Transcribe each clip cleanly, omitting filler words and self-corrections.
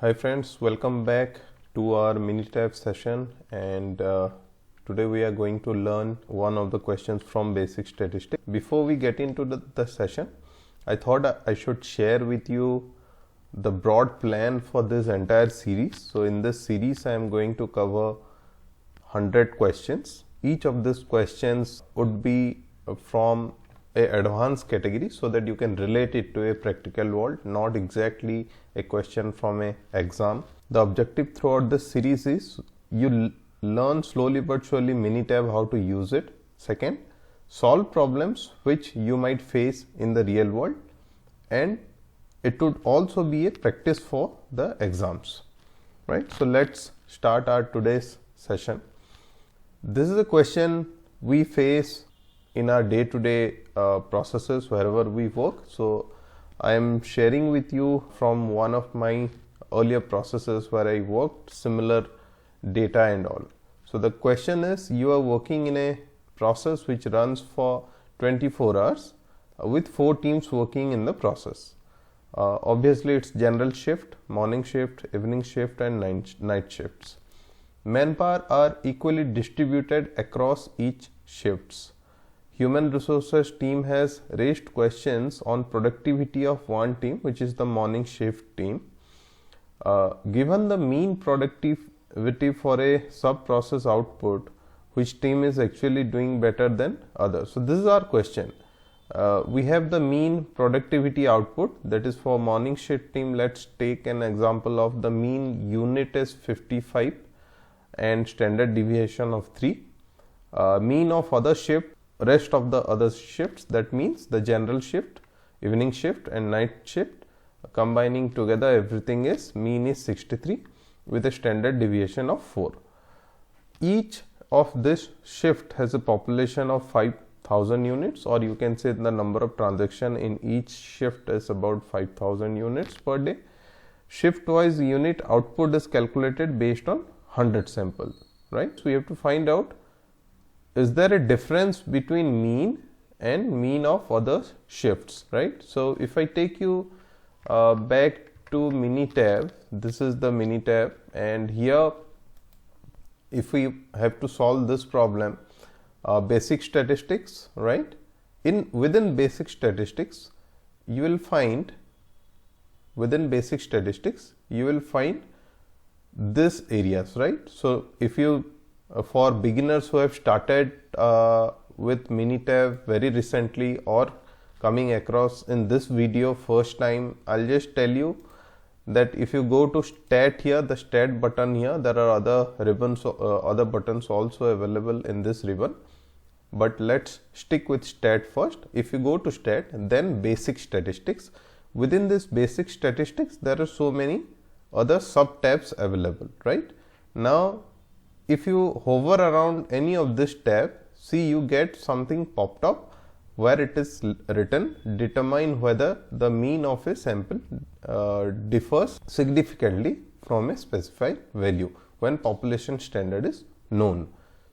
Hi friends, welcome back to our Minitab session, and today we are going to learn one of the questions from basic statistics. Before we get into the session, I thought I should share with you the broad plan for this entire series. So in this series I am going to cover 100 questions. Each of these questions would be from a advanced category so that you can relate it to a practical world, not exactly a question from a exam. The objective throughout this series is you learn slowly but surely Minitab, how to use it. Second, solve problems which you might face in the real world, and it would also be a practice for the exams, right? So let's start our today's session. This is a question we face in our day-to-day processes wherever we work. So I am sharing with you from one of my earlier processes where I worked similar data and all. So the question is, you are working in a process which runs for 24 hours with 4 teams working in the process. Obviously it's general shift, morning shift, evening shift and night shifts. Manpower are equally distributed across each shifts. Human resources team has raised questions on productivity of one team, which is the morning shift team. Given the mean productivity for a sub-process output, which team is actually doing better than others? So this is our question. We have the mean productivity output, that is for morning shift team. Let's take an example of the mean unit is 55 and standard deviation of 3. Mean of other shift, rest of the other shifts, that means the general shift, evening shift and night shift, combining together everything is mean is 63 with a standard deviation of 4. Each of this shift has a population of 5,000 units, or you can say the number of transaction in each shift is about 5,000 units per day. Shift wise unit output is calculated based on 100 samples, right? So we have to find out, is there a difference between mean and mean of other shifts, right? So if I take you back to Minitab, this is the Minitab, and here if we have to solve this problem, basic statistics, right? Within basic statistics you will find this areas, right? So if you for beginners who have started with Minitab very recently or coming across in this video first time, I'll just tell you that if you go to stat here, the stat button here, there are other ribbons, other buttons also available in this ribbon, but let's stick with stat first. If you go to stat, then basic statistics. Within this basic statistics there are so many other sub tabs available, right? Now if you hover around any of this tab, see you get something popped up where it is written, determine whether the mean of a sample differs significantly from a specified value when population standard is known.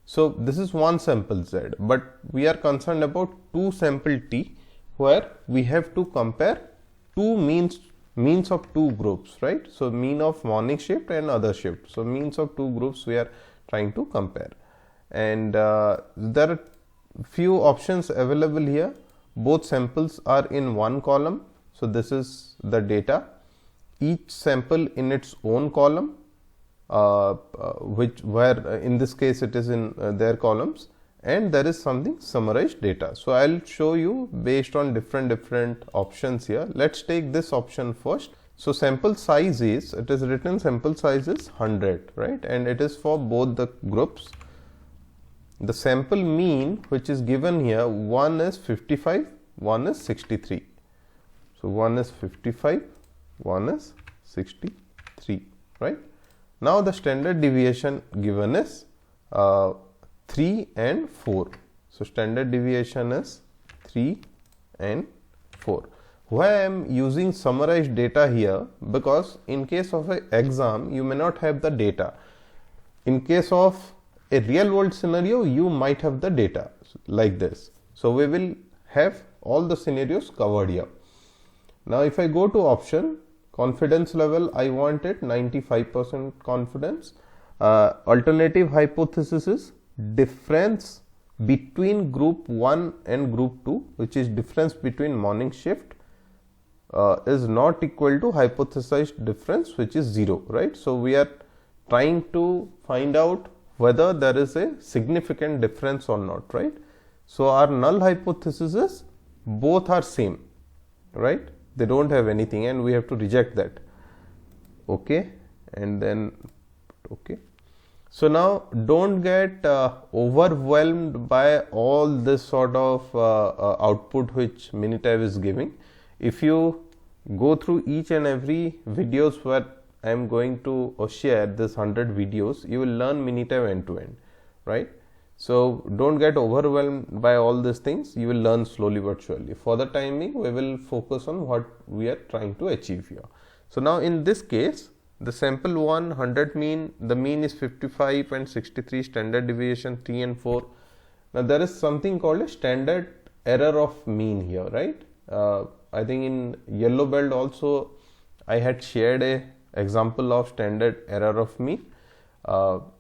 So this is one sample Z, but we are concerned about 2 sample T, where we have to compare two means of 2 groups, right? So mean of morning shift and other shift. So means of 2 groups we are trying to compare, and there are few options available here. Both samples are in one column, so this is the data, each sample in its own column, where in this case it is in their columns, and there is something summarized data. So I'll show you based on different options here. Let's take this option first. So sample size is, it is written sample size is 100, right? And it is for both the groups. The sample mean which is given here, one is 55, one is 63. So one is 55, one is 63, right? Now the standard deviation given is 3 and 4. So standard deviation is 3 and 4. Why I am using summarized data here? Because in case of an exam you may not have the data. In case of a real world scenario you might have the data like this. So we will have all the scenarios covered here. Now if I go to option, confidence level, I want it 95% confidence. Alternative hypothesis is difference between group 1 and group 2, which is difference between morning shift is not equal to hypothesized difference, which is 0, right? So we are trying to find out whether there is a significant difference or not, right? So our null hypothesis is both are same, right? They don't have anything and we have to reject that. Okay, and then okay. So now don't get overwhelmed by all this sort of output which Minitab is giving. If you go through each and every videos where I am going to share this 100 videos, you will learn Minitab end to end, right? So don't get overwhelmed by all these things. You will learn slowly but surely. For the time being, we will focus on what we are trying to achieve here. So now in this case, the sample 1, 100 mean, the mean is 55 and 63, standard deviation 3 and 4. Now there is something called a standard error of mean here, right? I think in yellow belt also I had shared a example of standard error of mean.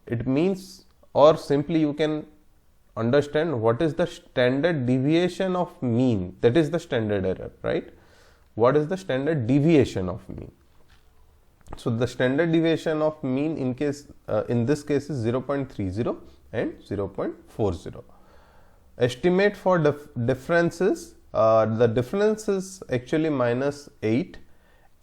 It means, or simply you can understand what is the standard deviation of mean, that is the standard error, right? What is the standard deviation of mean? So the standard deviation of mean in this case is 0.30 and 0.40. Estimate for differences, the difference is actually -8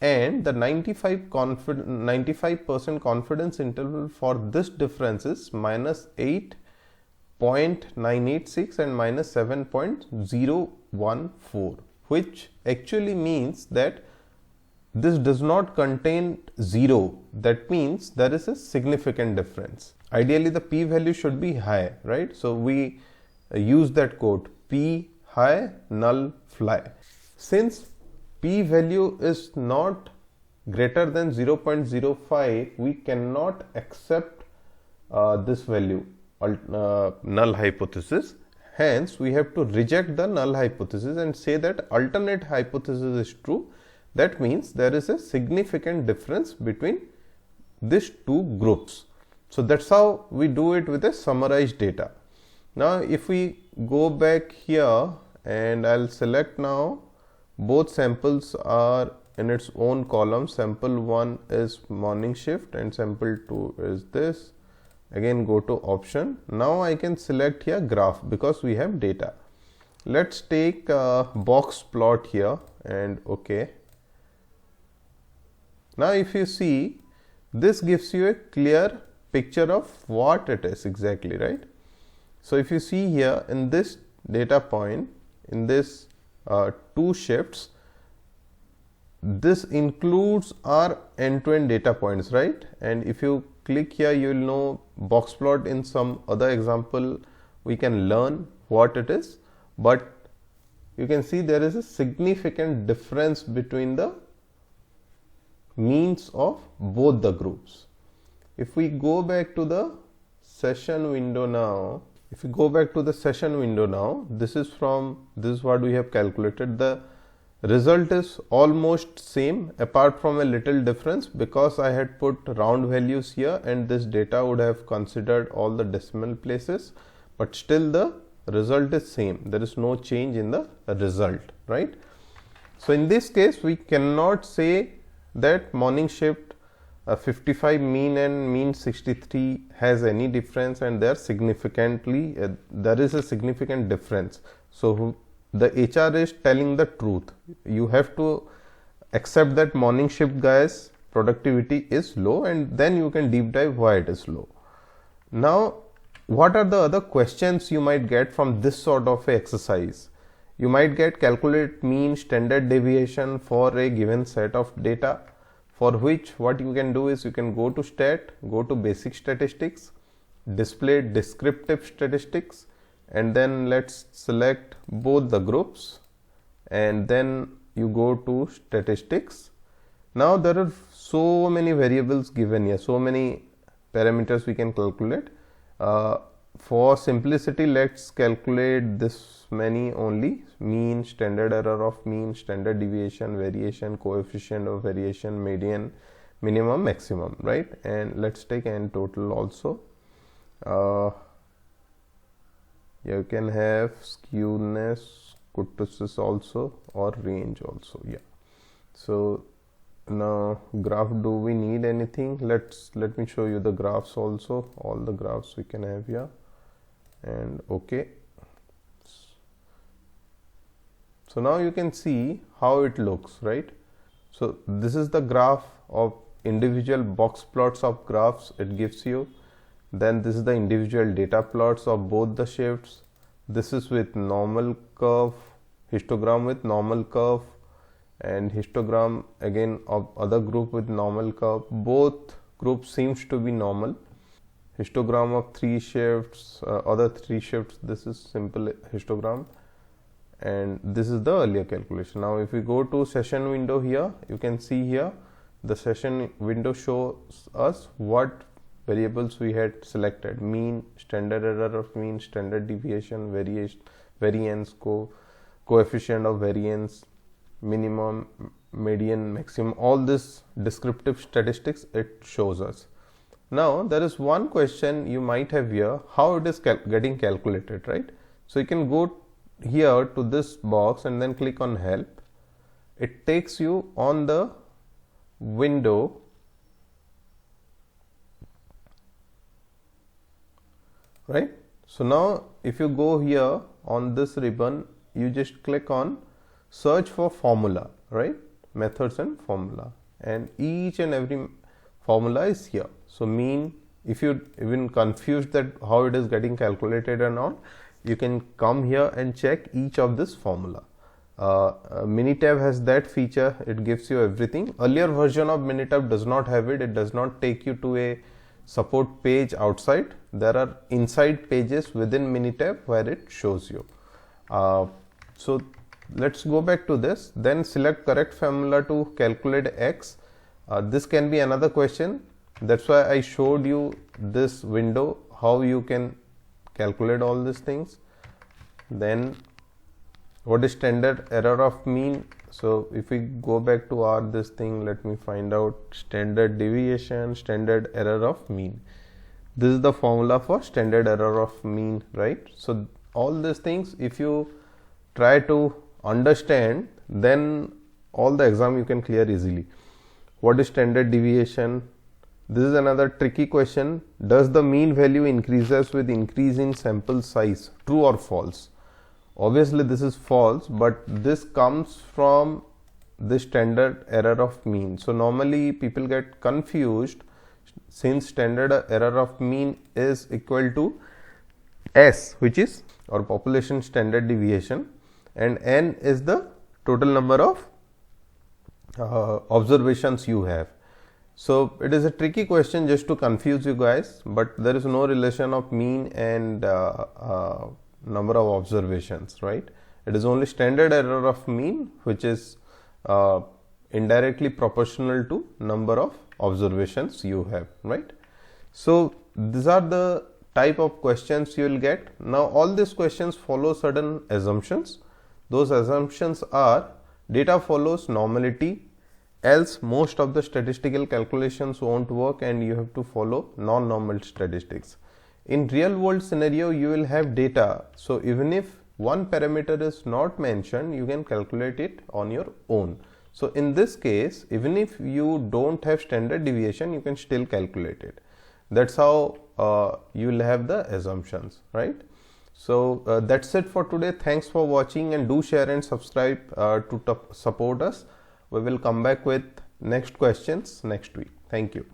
and the 95% confidence interval for this difference is -8.986 and -7.014, which actually means that this does not contain 0. That means there is a significant difference. Ideally the p value should be high, right? So we use that quote, p high, null fly. Since p value is not greater than 0.05, we cannot accept this value, null hypothesis. Hence we have to reject the null hypothesis and say that alternate hypothesis is true. That means there is a significant difference between these two groups. So that's how we do it with a summarized data. Now if we go back here and I'll select now, both samples are in its own column. Sample 1 is morning shift and sample 2 is this. Again go to option. Now I can select here graph because we have data. Let's take a box plot here and okay. Now if you see, this gives you a clear picture of what it is exactly, right? So if you see here in this data point, in this 2 shifts, this includes our end-to-end data points, right? And if you click here, you will know box plot. In some other example we can learn what it is, but you can see there is a significant difference between the means of both the groups. If we go back to the session window now, this is what we have calculated. The result is almost same apart from a little difference because I had put round values here and this data would have considered all the decimal places, but still the result is same. There is no change in the result, right? So in this case we cannot say that morning shift 55 mean and mean 63 has any difference, and there significantly there is a significant difference. So the HR is telling the truth. You have to accept that morning shift guys productivity is low, and then you can deep dive why it is low. Now what are the other questions you might get from this sort of exercise? You might get calculate mean, standard deviation for a given set of data, for which what you can do is you can go to stat, go to basic statistics, display descriptive statistics, and then let's select both the groups and then you go to statistics. Now there are so many variables given here, so many parameters we can calculate. for simplicity, let's calculate this many only: mean, standard error of mean, standard deviation, variation, coefficient of variation, median, minimum, maximum, right? And let's take n total also. You can have skewness, kurtosis also, or range also. Yeah. So now graph, do we need anything? Let me show you the graphs also. All the graphs we can have here. And okay, so now you can see how it looks, right? So this is the graph of individual box plots of graphs it gives you. Then this is the individual data plots of both the shifts. This is with normal curve, histogram with normal curve, and histogram again of other group with normal curve. Both groups seems to be normal. Histogram of 3 shifts, other 3 shifts, this is simple histogram, and this is the earlier calculation. Now if we go to session window here, you can see here the session window shows us what variables we had selected: mean, standard error of mean, standard deviation, variance, coefficient of variance, minimum, median, maximum. All this descriptive statistics it shows us. Now there is one question you might have here: how it is getting calculated, right? So you can go here to this box and then click on help. It takes you on the window right. So now if you go here on this ribbon, you just click on search for formula, right? Methods and formula, and each and every formula is here. So mean, if you even confused that how it is getting calculated or not, you can come here and check each of this formula. Minitab has that feature, it gives you everything. Earlier version of Minitab does not have it. It does not take you to a support page outside. There are inside pages within Minitab where it shows you. So let's go back to this, then select correct formula to calculate x. This can be another question. That's why I showed you this window, how you can calculate all these things. Then what is standard error of mean? So if we go back to our this thing, let me find out standard deviation, standard error of mean. This is the formula for standard error of mean, right? So all these things, if you try to understand, then all the exam you can clear easily. What is standard deviation? This is another tricky question. Does the mean value increases with increase in sample size? True or false? Obviously this is false, but this comes from the standard error of mean. So normally people get confused, since standard error of mean is equal to S, which is our population standard deviation, and N is the total number of observations you have. So it is a tricky question just to confuse you guys, but there is no relation of mean and number of observations, right? It is only standard error of mean, which is indirectly proportional to number of observations you have, right? So these are the type of questions you will get. Now all these questions follow certain assumptions. Those assumptions are: data follows normality, else most of the statistical calculations won't work and you have to follow non-normal statistics. In real world scenario, you will have data, so even if one parameter is not mentioned, you can calculate it on your own. So in this case, even if you don't have standard deviation, you can still calculate it. That's how you will have the assumptions, right? So that's it for today. Thanks for watching, and do share and subscribe to support us. We will come back with next questions next week. Thank you.